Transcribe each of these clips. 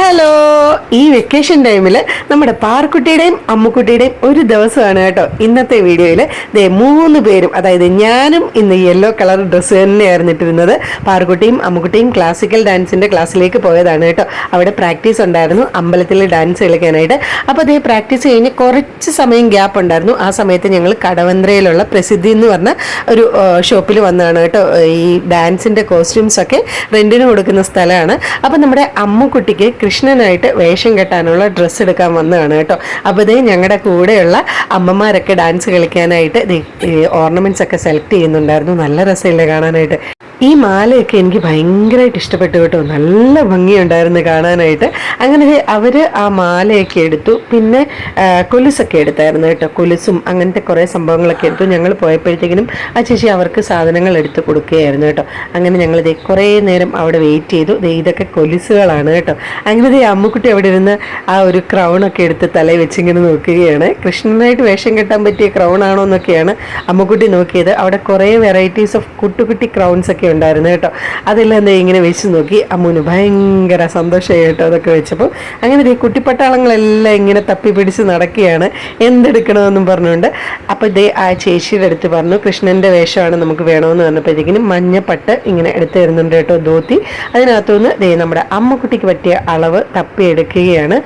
Hello, ഈ vacation ടൈമിൽ നമ്മുടെ പാർക്കുട്ടിയുടെയും അമ്മുക്കുട്ടിയുടെയും ഒരു ദിവസമാണ് കേട്ടോ ഇന്നത്തെ വീഡിയോയിൽ. മൂന്ന് പേരും, അതായത് ഞാനും ഇന്ന് യെല്ലോ കളർ ഡ്രസ്സ് തന്നെയായിരുന്നു ഇട്ടിരുന്നത്. പാർക്കുട്ടിയും അമ്മുക്കുട്ടിയും ക്ലാസിക്കൽ ഡാൻസിൻ്റെ ക്ലാസ്സിലേക്ക് പോയതാണ് കേട്ടോ. അവിടെ പ്രാക്ടീസ് ഉണ്ടായിരുന്നു അമ്പലത്തിൽ ഡാൻസ് കളിക്കാനായിട്ട്. അപ്പോൾ അതേ പ്രാക്ടീസ് കഴിഞ്ഞ് കുറച്ച് സമയം ഗ്യാപ്പ് ഉണ്ടായിരുന്നു. ആ സമയത്ത് ഞങ്ങൾ കടവന്ത്രയിലുള്ള പ്രസിദ്ധി എന്ന് പറഞ്ഞ ഒരു ഷോപ്പിൽ വന്നതാണ് കേട്ടോ. ഈ ഡാൻസിൻ്റെ കോസ്റ്റ്യൂംസൊക്കെ റെൻറ്റിന് കൊടുക്കുന്ന സ്ഥലമാണ്. അപ്പോൾ നമ്മുടെ അമ്മുക്കുട്ടിക്ക് കൃഷ്ണനായിട്ട് വേഷം കെട്ടാനുള്ള ഡ്രസ്സ് എടുക്കാൻ വന്നതാണ് കേട്ടോ. അപ്പോൾ ഇതേ ഞങ്ങളുടെ കൂടെയുള്ള അമ്മമാരൊക്കെ ഡാൻസ് കളിക്കാനായിട്ട് ഓർണമെന്റ്സ് ഒക്കെ സെലക്ട് ചെയ്യുന്നുണ്ടായിരുന്നു. നല്ല രസമില്ലേ കാണാനായിട്ട്. ഈ മാലയൊക്കെ എനിക്ക് ഭയങ്കരമായിട്ട് ഇഷ്ടപ്പെട്ടു കേട്ടോ. നല്ല ഭംഗിയുണ്ടായിരുന്നു കാണാനായിട്ട്. അങ്ങനെ അവർ ആ മാലയൊക്കെ എടുത്തു. പിന്നെ കൊലുസൊക്കെ എടുത്തായിരുന്നു കേട്ടോ. കൊലുസും അങ്ങനത്തെ കുറേ സംഭവങ്ങളൊക്കെ എടുത്തു. ഞങ്ങൾ പോയപ്പോഴത്തേക്കിനും ആ ചേച്ചി അവർക്ക് സാധനങ്ങൾ എടുത്ത് കൊടുക്കുകയായിരുന്നു കേട്ടോ. അങ്ങനെ ഞങ്ങൾ കുറേ നേരം അവിടെ വെയിറ്റ് ചെയ്തു. ഇതൊക്കെ കൊലുസുകളാണ് കേട്ടോ. അങ്ങനെ അമ്മുക്കുട്ടി അവിടെ ഇരുന്ന് ആ ഒരു ക്രൗണൊക്കെ എടുത്ത് തലയിൽ വെച്ചിങ്ങനെ നോക്കുകയാണ്. കൃഷ്ണനായിട്ട് വേഷം കെട്ടാൻ പറ്റിയ ക്രൗൺ ആണോ എന്നൊക്കെയാണ് അമ്മുക്കുട്ടി നോക്കിയത്. അവിടെ കുറേ വെറൈറ്റീസ് ഓഫ് കുട്ടി ക്രൗൺസ് ഒക്കെ ഉണ്ടായിരുന്നു കേട്ടോ. അതെല്ലാം എന്താ ഇങ്ങനെ വെച്ച് നോക്കി. അമ്മുവിന് ഭയങ്കര സന്തോഷമായി കേട്ടോ അതൊക്കെ വെച്ചപ്പോൾ. അങ്ങനെ കുട്ടിപ്പട്ടാളങ്ങളെല്ലാം ഇങ്ങനെ തപ്പി പിടിച്ച് നടക്കുകയാണ് എന്തെടുക്കണമെന്നും പറഞ്ഞുകൊണ്ട്. അപ്പോൾ ആ ചേച്ചിയുടെ അടുത്ത് പറഞ്ഞു കൃഷ്ണൻ്റെ വേഷമാണ് നമുക്ക് വേണമെന്ന് പറഞ്ഞപ്പോഴത്തേക്കിനും മഞ്ഞപ്പട്ട് ഇങ്ങനെ എടുത്ത് തരുന്നുണ്ട് കേട്ടോ, ധോത്തി. അതിനകത്തുനിന്ന് നമ്മുടെ അമ്മുക്കുട്ടിക്ക് പറ്റിയ അളവ് തപ്പിയെടുക്കുകയാണ്.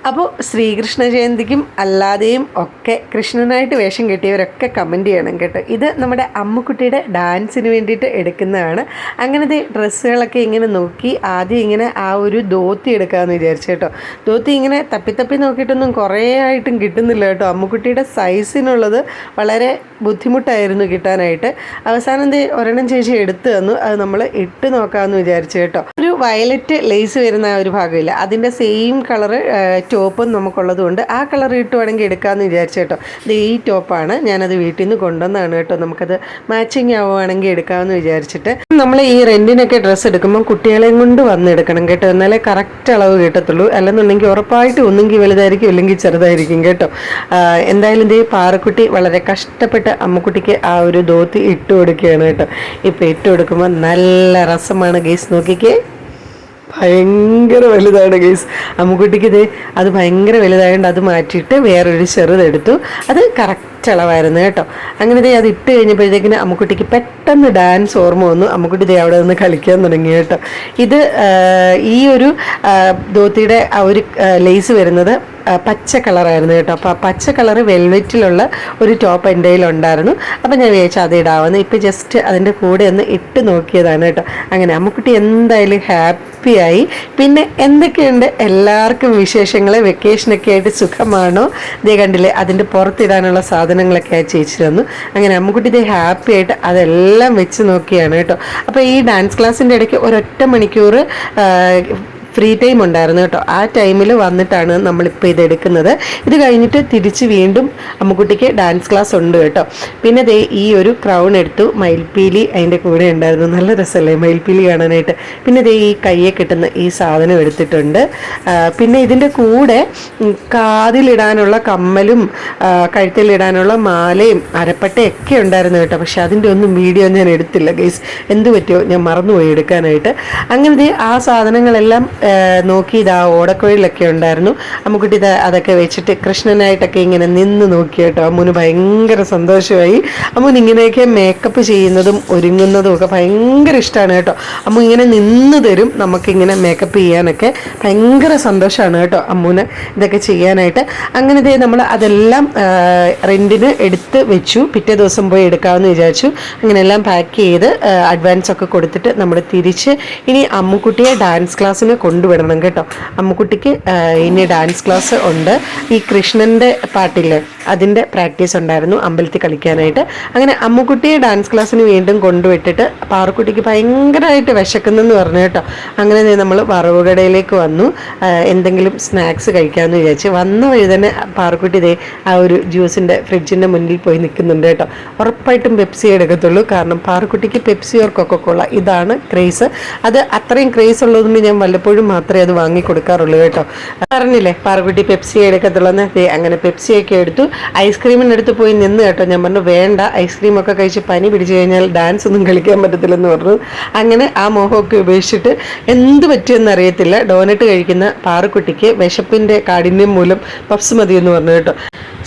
അപ്പോൾ ശ്രീകൃഷ്ണ ജയന്തിക്കും അല്ലാതെയും ഒക്കെ കൃഷ്ണനായിട്ട് വേഷം കെട്ടിയവരൊക്കെ കമൻറ്റ് ചെയ്യണം കേട്ടോ. ഇത് നമ്മുടെ അമ്മുക്കുട്ടിയുടെ ഡാൻസിന് വേണ്ടിയിട്ട് എടുക്കുന്നതാണ്. അങ്ങനത്തെ ഡ്രസ്സുകളൊക്കെ ഇങ്ങനെ നോക്കി ആദ്യം ഇങ്ങനെ ആ ഒരു ധോത്തി എടുക്കാമെന്ന് വിചാരിച്ചു കേട്ടോ. ധോത്തി ഇങ്ങനെ തപ്പി നോക്കിയിട്ടൊന്നും കുറേ ആയിട്ടും കിട്ടുന്നില്ല കേട്ടോ. അമ്മുക്കുട്ടിയുടെ സൈസിനുള്ളത് വളരെ ബുദ്ധിമുട്ടായിരുന്നു കിട്ടാനായിട്ട്. അവസാനം ഒരെണ്ണം ചേച്ചി എടുത്തു തന്നു. അത് നമ്മൾ ഇട്ട് നോക്കാമെന്ന് വിചാരിച്ചു കേട്ടോ. ഒരു വയലറ്റ് ലേസ് വരുന്ന ആ ഒരു ഭാഗമില്ല, അതിൻ്റെ സെയിം കളറ് ടോപ്പും നമുക്കുള്ളത് കൊണ്ട് ആ കളർ ഇട്ടുവാണെങ്കിൽ എടുക്കാമെന്ന് വിചാരിച്ചു കേട്ടോ. ഈ ടോപ്പാണ്, ഞാനത് വീട്ടിൽ നിന്ന് കൊണ്ടുവന്നതാണ് കേട്ടോ. നമുക്കത് മാച്ചിങ് ആവുകയാണെങ്കിൽ എടുക്കാമെന്ന് വിചാരിച്ചിട്ട്. നമ്മൾ ഈ റെൻറ്റിനൊക്കെ ഡ്രസ്സ് എടുക്കുമ്പോൾ കുട്ടികളെയും കൊണ്ട് വന്നെടുക്കണം കേട്ടോ. എന്നാലേ കറക്റ്റ് അളവ് കിട്ടത്തുള്ളൂ. അല്ലെന്നുണ്ടെങ്കിൽ ഉറപ്പായിട്ട് ഒന്നെങ്കിൽ വലുതായിരിക്കും അല്ലെങ്കിൽ ചെറുതായിരിക്കും കേട്ടോ. എന്തായാലും പാറക്കുട്ടി വളരെ കഷ്ടപ്പെട്ട് അമ്മുക്കുട്ടിക്ക് ആ ഒരു ധോത്തി ഇട്ട് കൊടുക്കുകയാണ് കേട്ടോ. ഇപ്പോൾ ഇട്ട് കൊടുക്കുമ്പോൾ നല്ല രസമാണ് ഗൈസ്, നോക്കിക്കേ. ഭയങ്കര വലുതാണ് ഗൈസ്. അമ്മുക്കുട്ടിക്ക് അത് ഭയങ്കര വലുതായതുകൊണ്ട് അത് മാറ്റിയിട്ട് വേറൊരു ചെറുതെടുത്തു. അത് കറക്റ്റ് അളവായിരുന്നു കേട്ടോ. അങ്ങനെ അത് ഇട്ട് കഴിഞ്ഞപ്പോഴത്തേക്കിന് അമ്മുക്കുട്ടിക്ക് പെട്ടെന്ന് ഡാൻസ് ഓർമ്മ വന്നു. അമ്മുക്കുട്ടി അവിടെ നിന്ന് കളിക്കാൻ തുടങ്ങി കേട്ടോ. ഇത് ഈ ഒരു ധോത്തിയുടെ ആ ഒരു ലേസ് വരുന്നത് പച്ച കളറായിരുന്നു കേട്ടോ. അപ്പോൾ ആ പച്ച കളറ് വെൽവെറ്റിലുള്ള ഒരു ടോപ്പ് എൻ്റെ കയ്യിലുണ്ടായിരുന്നു. അപ്പോൾ ഞാൻ വിചാരിച്ചു അത് ഇടാവുന്നു. ഇപ്പോൾ ജസ്റ്റ് അതിൻ്റെ കൂടെ ഒന്ന് ഇട്ട് നോക്കിയതാണ് കേട്ടോ. അങ്ങനെ അമ്മുക്കുട്ടി എന്തായാലും ഹാപ്പിയായി. പിന്നെ എന്തൊക്കെയുണ്ട് എല്ലാവർക്കും വിശേഷങ്ങൾ? വെക്കേഷനൊക്കെ ആയിട്ട് സുഖമാണോ? കണ്ടില്ലേ, അതിൻ്റെ പുറത്തിടാനുള്ള സാധനങ്ങളൊക്കെ ആ ചേച്ചി തന്നു. അങ്ങനെ അമ്മുക്കുട്ടി ഹാപ്പി ആയിട്ട് അതെല്ലാം വെച്ച് നോക്കിയാണ് കേട്ടോ. അപ്പോൾ ഈ ഡാൻസ് ക്ലാസ്സിൻ്റെ ഇടയ്ക്ക് ഒരൊറ്റ മണിക്കൂർ ഫ്രീ ടൈം ഉണ്ടായിരുന്നു കേട്ടോ. ആ ടൈമിൽ വന്നിട്ടാണ് നമ്മളിപ്പോൾ ഇതെടുക്കുന്നത്. ഇത് കഴിഞ്ഞിട്ട് തിരിച്ച് വീണ്ടും അമ്മുക്കുട്ടിക്ക് ഡാൻസ് ക്ലാസ് ഉണ്ട് കേട്ടോ. പിന്നെ ഈ ഒരു ക്രൗൺ എടുത്തു. മയിൽപ്പീലി അതിൻ്റെ കൂടെ ഉണ്ടായിരുന്നു. നല്ല രസമല്ലേ മയിൽപ്പീലി കാണാനായിട്ട്. പിന്നെ ഈ കയ്യെ കിട്ടുന്ന ഈ സാധനം എടുത്തിട്ടുണ്ട്. പിന്നെ ഇതിൻ്റെ കൂടെ കാതിലിടാനുള്ള കമ്മലും കഴുത്തിലിടാനുള്ള മാലയും അരപ്പട്ടയൊക്കെ ഉണ്ടായിരുന്നു കേട്ടോ. പക്ഷെ അതിൻ്റെ ഒന്നും വീഡിയോ ഞാൻ എടുത്തില്ല ഗൈസ്. എന്ത് പറ്റിയോ, ഞാൻ മറന്നുപോയി എടുക്കാനായിട്ട്. അങ്ങനെ ആ സാധനങ്ങളെല്ലാം നോക്കി ഓടക്കുഴലൊക്കെ ഉണ്ടായിരുന്നു. അമ്മുക്കുട്ടി അതൊക്കെ വെച്ചിട്ട് കൃഷ്ണനായിട്ടൊക്കെ ഇങ്ങനെ നിന്ന് നോക്കി കേട്ടോ. അമ്മുന് ഭയങ്കര സന്തോഷമായി. അമ്മുന് ഇങ്ങനെയൊക്കെ മേക്കപ്പ് ചെയ്യുന്നതും ഒരുങ്ങുന്നതും ഒക്കെ ഭയങ്കര ഇഷ്ടമാണ് കേട്ടോ. അമ്മു ഇങ്ങനെ നിന്ന് തരും നമുക്കിങ്ങനെ മേക്കപ്പ് ചെയ്യാനൊക്കെ. ഭയങ്കര സന്തോഷമാണ് കേട്ടോ അമ്മുന് ഇതൊക്കെ ചെയ്യാനായിട്ട്. അങ്ങനെ നമ്മൾ അതെല്ലാം റെൻറ്റിന് എടുത്ത് വെച്ചു. പിറ്റേ ദിവസം പോയി എടുക്കാമെന്ന് വിചാരിച്ചു. അങ്ങനെ എല്ലാം പാക്ക് ചെയ്ത് അഡ്വാൻസ് ഒക്കെ കൊടുത്തിട്ട് നമ്മൾ തിരിച്ച് ഇനി അമ്മുക്കുട്ടിയെ ഡാൻസ് ക്ലാസ്സിന് കൊണ്ടുവിടണം കേട്ടോ. അമ്മുക്കുട്ടിക്ക് ഇനി ഡാൻസ് ക്ലാസ് ഉണ്ട്. ഈ കൃഷ്ണൻ്റെ പാട്ടില്ലേ അതിൻ്റെ പ്രാക്ടീസ് ഉണ്ടായിരുന്നു അമ്പലത്തിൽ കളിക്കാനായിട്ട്. അങ്ങനെ അമ്മുക്കുട്ടിയെ ഡാൻസ് ക്ലാസ്സിന് വീണ്ടും കൊണ്ടുവിട്ടിട്ട് പാറക്കുട്ടിക്ക് ഭയങ്കരമായിട്ട് വിശക്കുന്നെന്ന് പറഞ്ഞു കേട്ടോ. അങ്ങനെ നമ്മൾ വറവുകടയിലേക്ക് വന്നു. എന്തെങ്കിലും സ്നാക്സ് കഴിക്കാമെന്ന് വിചാരിച്ച് വന്ന വഴി തന്നെ പാറക്കുട്ടി ആ ഒരു ജ്യൂസിൻ്റെ ഫ്രിഡ്ജിൻ്റെ മുന്നിൽ പോയി നിൽക്കുന്നുണ്ട് കേട്ടോ. ഉറപ്പായിട്ടും പെപ്സി എടുക്കത്തുള്ളൂ. കാരണം പാറക്കുട്ടിക്ക് പെപ്സി ഓർ കൊക്കക്കോള ഇതാണ് ക്രേസ്. അത് അത്രയും ക്രേസ് ഉള്ളതുകൊണ്ട് ഞാൻ വല്ലപ്പോഴും മാത്രമേ അത് വാങ്ങി കൊടുക്കാറുള്ളൂ കേട്ടോ. പറഞ്ഞില്ലേ പാറുക്കുട്ടി പെപ്സി എടുക്കത്തുള്ളൂ, അങ്ങനെ പെപ്സിയൊക്കെ എടുത്തു. ഐസ്ക്രീമിനടുത്ത് പോയി നിന്ന് കേട്ടോ. ഞാൻ പറഞ്ഞു വേണ്ട, ഐസ്ക്രീമൊക്കെ കഴിച്ച് പനി പിടിച്ചു കഴിഞ്ഞാൽ ഡാൻസ് ഒന്നും കളിക്കാൻ പറ്റത്തില്ലെന്ന് പറഞ്ഞു. അങ്ങനെ ആ മോഹമൊക്കെ ഉപേക്ഷിച്ചിട്ട് എന്ത് പറ്റിയെന്ന് അറിയത്തില്ല, ഡോനറ്റ് കഴിക്കുന്ന പാറുക്കുട്ടിക്ക് വിശപ്പിൻ്റെ കാഠിന്യം മൂലം പപ്സ് മതിയെന്ന് പറഞ്ഞു കേട്ടോ.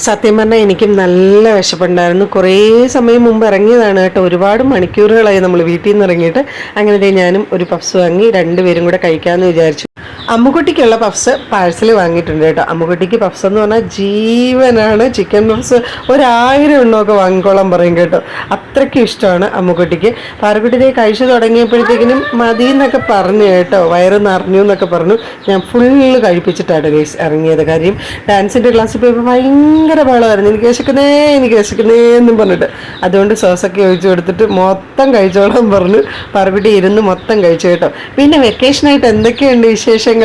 സത്യം പറഞ്ഞാൽ എനിക്കും നല്ല വിശപ്പുണ്ടായിരുന്നു. കുറേ സമയം മുമ്പ് ഇറങ്ങിയതാണ് കേട്ടോ. ഒരുപാട് മണിക്കൂറുകളായി നമ്മൾ വീട്ടിൽ നിന്ന് ഇറങ്ങിയിട്ട്. അങ്ങനെ ഞാനും ഒരു പപ്സ് വാങ്ങി രണ്ടുപേരും കൂടെ കഴിക്കാമെന്ന് വിചാരിച്ചു. അമ്മുക്കുട്ടിക്കുള്ള പഫ്സ് പാഴ്സൽ വാങ്ങിയിട്ടുണ്ട് കേട്ടോ. അമ്മുക്കുട്ടിക്ക് പഫ്സ് എന്ന് പറഞ്ഞാൽ ജീവനാണ്. ചിക്കൻ പഫ്സ് 1000 എണ്ണമൊക്കെ വാങ്ങിക്കോളാൻ പറയും കേട്ടോ. അത്രയ്ക്കും ഇഷ്ടമാണ് അമ്മുക്കുട്ടിക്ക്. പാറുക്കുട്ടി കഴിച്ചു തുടങ്ങിയപ്പോഴത്തേക്കിനും മതി എന്നൊക്കെ പറഞ്ഞു കേട്ടോ. വയറ് നിറഞ്ഞു എന്നൊക്കെ പറഞ്ഞു. ഞാൻ ഫുള്ള് കഴിപ്പിച്ചിട്ടാണ് ഗൈസ് ഇറങ്ങിയത്. കാര്യം ഡാൻസിൻ്റെ ക്ലാസ്സിൽ പോയപ്പോൾ ഭയങ്കര ബഹളമായിരുന്നു. എനിക്ക് വിശക്കുന്നേ എന്നും പറഞ്ഞിട്ട്. അതുകൊണ്ട് സോസൊക്കെ ഒഴിച്ചു കൊടുത്തിട്ട് മൊത്തം കഴിച്ചോളാൻ പറഞ്ഞു. പാറുക്കുട്ടി ഇരുന്ന് മൊത്തം കഴിച്ചു കേട്ടോ. പിന്നെ വെക്കേഷനായിട്ട് എന്തൊക്കെയുണ്ട് വിശേഷങ്ങൾ?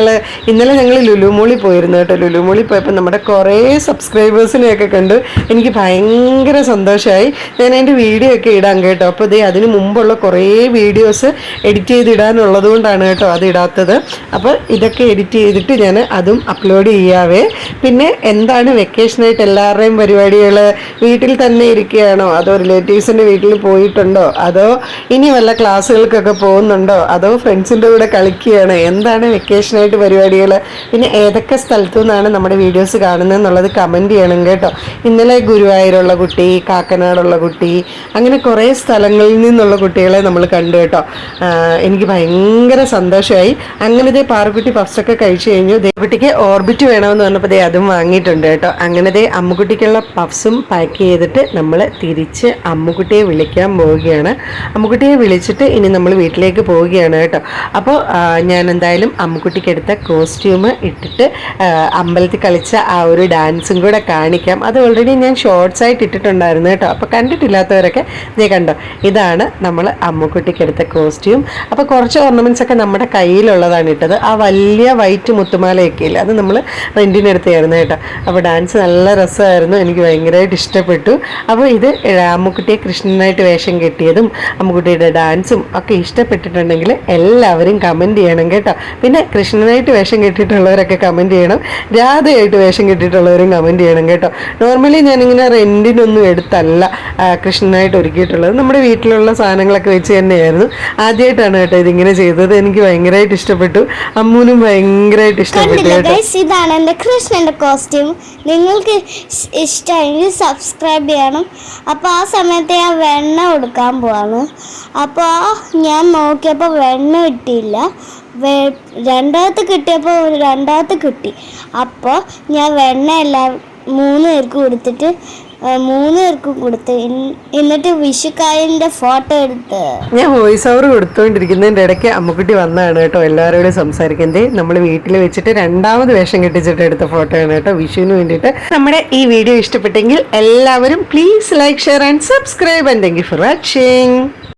ഇന്നലെ ഞങ്ങൾ ലുലുമോളിൽ പോയിരുന്നു കേട്ടോ. ലുലുമോളിൽ പോയപ്പോൾ നമ്മുടെ കുറേ സബ്സ്ക്രൈബേഴ്സിനെയൊക്കെ കണ്ടു. എനിക്ക് ഭയങ്കര സന്തോഷമായി. ഞാൻ അതിൻ്റെ വീഡിയോ ഒക്കെ ഇടാം കേട്ടോ. അപ്പോൾ അതിന് മുമ്പുള്ള കുറേ വീഡിയോസ് എഡിറ്റ് ചെയ്തിടാനുള്ളത് കൊണ്ടാണ് കേട്ടോ അത് ഇടാത്തത്. അപ്പോൾ ഇതൊക്കെ എഡിറ്റ് ചെയ്തിട്ട് ഞാൻ അതും അപ്ലോഡ് ചെയ്യാവേ. പിന്നെ എന്താണ് വെക്കേഷനായിട്ട് എല്ലാവരുടെയും പരിപാടികൾ? വീട്ടിൽ തന്നെ ഇരിക്കുകയാണോ, അതോ റിലേറ്റീവ്സിൻ്റെ വീട്ടിൽ പോയിട്ടുണ്ടോ, അതോ ഇനി വല്ല ക്ലാസ്സുകൾക്കൊക്കെ പോകുന്നുണ്ടോ, അതോ ഫ്രണ്ട്സിൻ്റെ കൂടെ കളിക്കുകയാണ്? എന്താണ് വെക്കേഷനായിട്ട് പരിപാടികൾ? പിന്നെ ഏതൊക്കെ സ്ഥലത്തു നിന്നാണ് നമ്മുടെ വീഡിയോസ് കാണുന്നത് എന്നുള്ളത് കമൻറ്റ് ചെയ്യണം കേട്ടോ. ഇന്നലെ ഗുരുവായൂരുള്ള കുട്ടി, കാക്കനാടുള്ള കുട്ടി, അങ്ങനെ കുറേ സ്ഥലങ്ങളിൽ നിന്നുള്ള കുട്ടികളെ നമ്മൾ കണ്ടു കേട്ടോ. എനിക്ക് ഭയങ്കര സന്തോഷമായി. അങ്ങനെ പാറുക്കുട്ടി പഫ്സൊക്കെ കഴിച്ചു കഴിഞ്ഞു. ദേവക്കുട്ടിക്ക് ഓർബിറ്റ് വേണമെന്ന് പറഞ്ഞപ്പോൾ അതും വാങ്ങിയിട്ടുണ്ട് കേട്ടോ. അങ്ങനെ അമ്മുക്കുട്ടിക്കുള്ള പഫ്സും പാക്ക് ചെയ്തിട്ട് നമ്മൾ തിരിച്ച് അമ്മുക്കുട്ടിയെ വിളിക്കാൻ പോവുകയാണ്. അമ്മുക്കുട്ടിയെ വിളിച്ചിട്ട് ഇനി നമ്മൾ വീട്ടിലേക്ക് പോവുകയാണ് കേട്ടോ. അപ്പോൾ ഞാൻ എന്തായാലും അമ്മുക്കുട്ടിക്ക് എടുത്ത കോസ്റ്റ്യൂം ഇട്ടിട്ട് അമ്പലത്തിൽ കളിച്ച ആ ഒരു ഡാൻസും കൂടെ കാണിക്കാം. അത് ഓൾറെഡി ഞാൻ ഷോർട്സ് ആയിട്ട് ഇട്ടിട്ടുണ്ടായിരുന്നു കേട്ടോ. അപ്പോൾ കണ്ടിട്ടില്ലാത്തവരൊക്കെ ഇതേ കണ്ടോ, ഇതാണ് നമ്മൾ അമ്മുക്കുട്ടിക്ക് എടുത്ത കോസ്റ്റ്യൂം. അപ്പോൾ കുറച്ച് ഓർണമെൻറ്റ്സ് ഒക്കെ നമ്മുടെ കയ്യിലുള്ളതാണ് ഇട്ടത്. ആ വലിയ വൈറ്റ് മുത്തുമാലയൊക്കെ ഇല്ല, അത് നമ്മൾ റെൻറ്റിനെടുത്തായിരുന്നു കേട്ടോ. അപ്പോൾ ഡാൻസ് നല്ല രസമായിരുന്നു, എനിക്ക് ഭയങ്കരമായിട്ട് ഇഷ്ടപ്പെട്ടു. അപ്പോൾ ഇത് അമ്മുക്കുട്ടിയെ കൃഷ്ണനായിട്ട് വേഷം കെട്ടിയതും അമ്മുക്കുട്ടിയുടെ ഡാൻസും ഒക്കെ ഇഷ്ടപ്പെട്ടിട്ടുണ്ടെങ്കിൽ എല്ലാവരും കമൻറ്റ് ചെയ്യണം കേട്ടോ. പിന്നെ കൃഷ്ണനായിട്ട് വേഷം കെട്ടിയിട്ടുള്ളവരൊക്കെ കമൻറ്റ് ചെയ്യണം, രാധയായിട്ട് വേഷം കെട്ടിയിട്ടുള്ളവരും കമൻറ്റ് ചെയ്യണം കേട്ടോ. നോർമലി ഞാനിങ്ങനെ റെൻറ്റിനൊന്നും എടുത്തല്ല കൃഷ്ണനായിട്ട് ഒരുക്കിയിട്ടുള്ളത്. നമ്മുടെ വീട്ടിലുള്ള സാധനങ്ങളൊക്കെ വെച്ച് തന്നെയായിരുന്നു. ആദ്യമായിട്ടാണ് കേട്ടോ ഇതിങ്ങനെ ചെയ്തത്. എനിക്ക് ഭയങ്കരമായിട്ട് ഇഷ്ടപ്പെട്ടു, അമ്മൂനും ഭയങ്കരമായിട്ട് ഇഷ്ടപ്പെട്ടു കേട്ടോ. ഇതാണ് എൻ്റെ കൃഷ്ണൻ്റെ കോസ്റ്റ്യൂം. നിങ്ങൾക്ക് ഇഷ്ടമെങ്കിൽ സബ്സ്ക്രൈബ് ചെയ്യണം. അപ്പോൾ ആ സമയത്ത് ഞാൻ വെണ്ണ കൊടുക്കാൻ പോവാണ്. അപ്പോൾ ഞാൻ നോക്കിയപ്പോൾ വെണ്ണ കിട്ടിയില്ല. രണ്ടാമത്തെ കിട്ടിയപ്പോൾ രണ്ടാമത്തെ കിട്ടി. അപ്പോൾ ഞാൻ വെണ്ണ എല്ലാം 3 പേർക്ക് കൊടുത്തിട്ട് 3 പേർക്കും കൊടുത്ത് എന്നിട്ട് വിഷുക്കായലിൻ്റെ ഫോട്ടോ എടുത്ത് ഞാൻ വോയിസ് ഓവർ കൊടുത്തുകൊണ്ടിരിക്കുന്നതിൻ്റെ ഇടയ്ക്ക് അമ്മുക്കുട്ടി വന്നതാണ് കേട്ടോ എല്ലാവരോടും സംസാരിക്കുന്നത്. നമ്മൾ വീട്ടിൽ വെച്ചിട്ട് രണ്ടാമത് വേഷം കെട്ടിച്ചിട്ട് എടുത്ത ഫോട്ടോയാണ് കേട്ടോ, വിഷുവിന് വേണ്ടിയിട്ട്. നമ്മുടെ ഈ വീഡിയോ ഇഷ്ടപ്പെട്ടെങ്കിൽ എല്ലാവരും please like, share and subscribe. And thank you for watching.